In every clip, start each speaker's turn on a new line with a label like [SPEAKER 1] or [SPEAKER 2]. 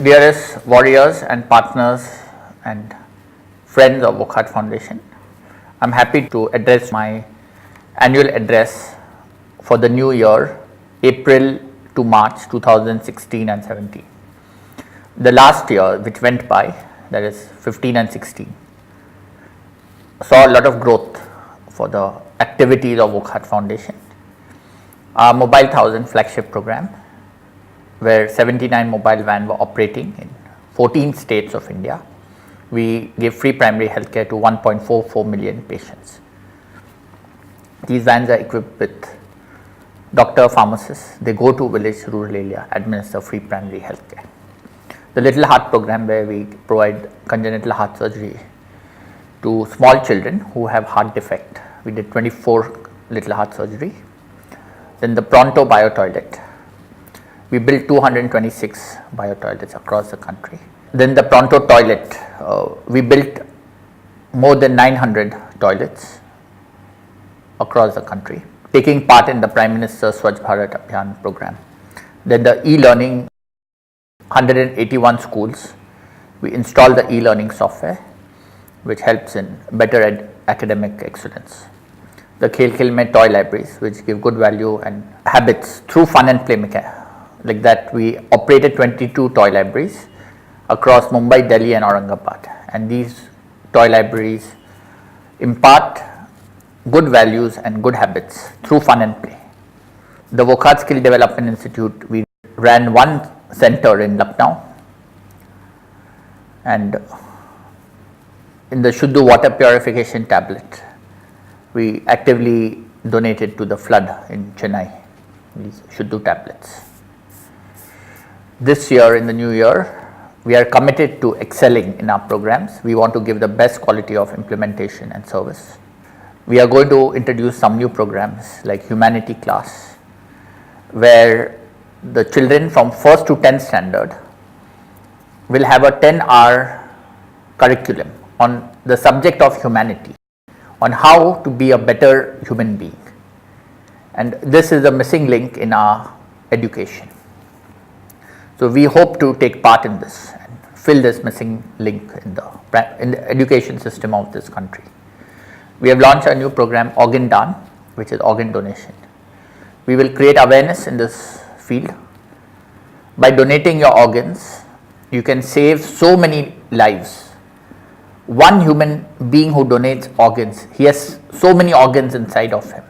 [SPEAKER 1] Dearest warriors and partners and friends of Wockhardt Foundation, I am happy to address my annual address for the new year, April to March 2016 and 17. The last year which went by, that is 15 and 16, saw a lot of growth for the activities of Wockhardt Foundation. Our Mobile 1000 flagship program, where 79 mobile vans were operating in 14 states of India. We gave free primary healthcare to 1.44 million patients. These vans are equipped with doctor, pharmacists. They go to village, rural area, administer free primary healthcare. The Little Heart program, where we provide congenital heart surgery to small children who have heart defect. We did 24 Little Heart surgery. Then the Pronto Bio Toilet. We built 226 bio toilets across the country. Then the Pronto Toilet, we built more than 900 toilets across the country, taking part in the Prime Minister's Swachh Bharat Abhiyan program. Then the e-learning, 181 schools, we installed the e-learning software which helps in better academic excellence. The Khel Khel Mein toy libraries, which give good value and habits through fun and play mechanics. Like that, we operated 22 toy libraries across Mumbai, Delhi and Aurangabad, and these toy libraries impart good values and good habits through fun and play. The Wockhardt Skill Development Institute, we ran one center in Lucknow, and in the Shuddhu water purification tablet, we actively donated to the flood in Chennai, these Shuddhu tablets. This year, in the new year, we are committed to excelling in our programs. We want to give the best quality of implementation and service. We are going to introduce some new programs like Humanity Class, where the children from 1st to 10th standard will have a 10-hour curriculum on the subject of humanity, on how to be a better human being. And this is a missing link in our education. So we hope to take part in this and fill this missing link in the education system of this country. We have launched a new program, Organ Daan, which is organ donation. We will create awareness in this field. By donating your organs, you can save so many lives. One human being who donates organs, he has so many organs inside of him,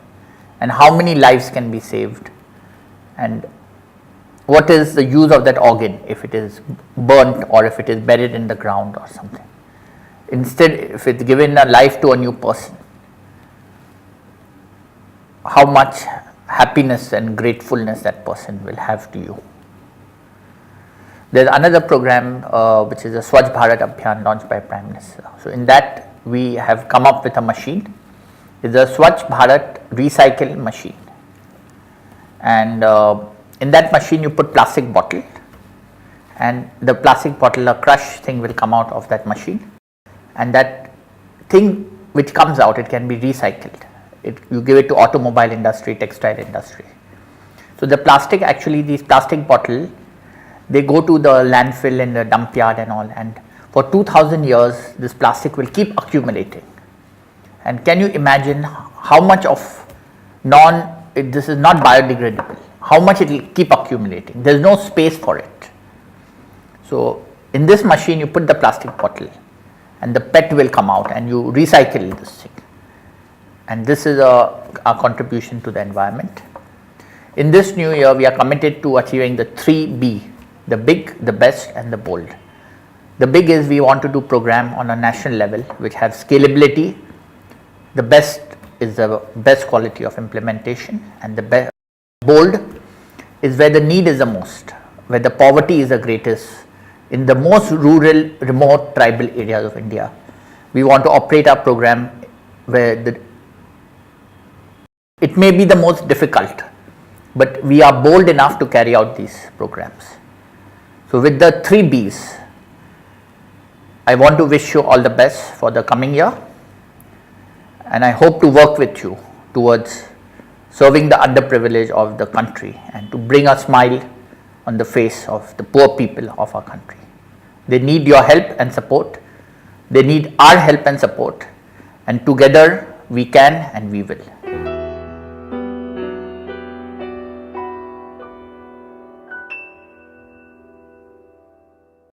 [SPEAKER 1] and how many lives can be saved, and what is the use of that organ if it is burnt or if it is buried in the ground or something. Instead, if it's given a life to a new person, how much happiness and gratefulness that person will have to you. There is another program which is a Swachh Bharat Abhiyan launched by Prime Minister. So in that, we have come up with a machine. It's a Swachh Bharat recycle machine, and in that machine you put plastic bottle, and the plastic bottle, a crush thing will come out of that machine, and that thing which comes out, it can be recycled. You give it to automobile industry, textile industry. So the plastic, actually these plastic bottle, they go to the landfill and the dump yard and all, and for 2000 years this plastic will keep accumulating. And can you imagine how much of this is not biodegradable, how much it will keep accumulating. There is no space for it. So in this machine you put the plastic bottle and the PET will come out and you recycle this thing. And this is our contribution to the environment. In this new year, we are committed to achieving the 3B, the big, the best and the bold. The big is we want to do program on a national level which have scalability. The best is the best quality of implementation, and the bold is where the need is the most, where the poverty is the greatest, in the most rural, remote, tribal areas of India. We want to operate our program where it may be the most difficult, but we are bold enough to carry out these programs. So with the 3Bs, I want to wish you all the best for the coming year, and I hope to work with you towards serving the underprivileged of the country and to bring a smile on the face of the poor people of our country. They need your help and support. They need our help and support, and together we can and we will.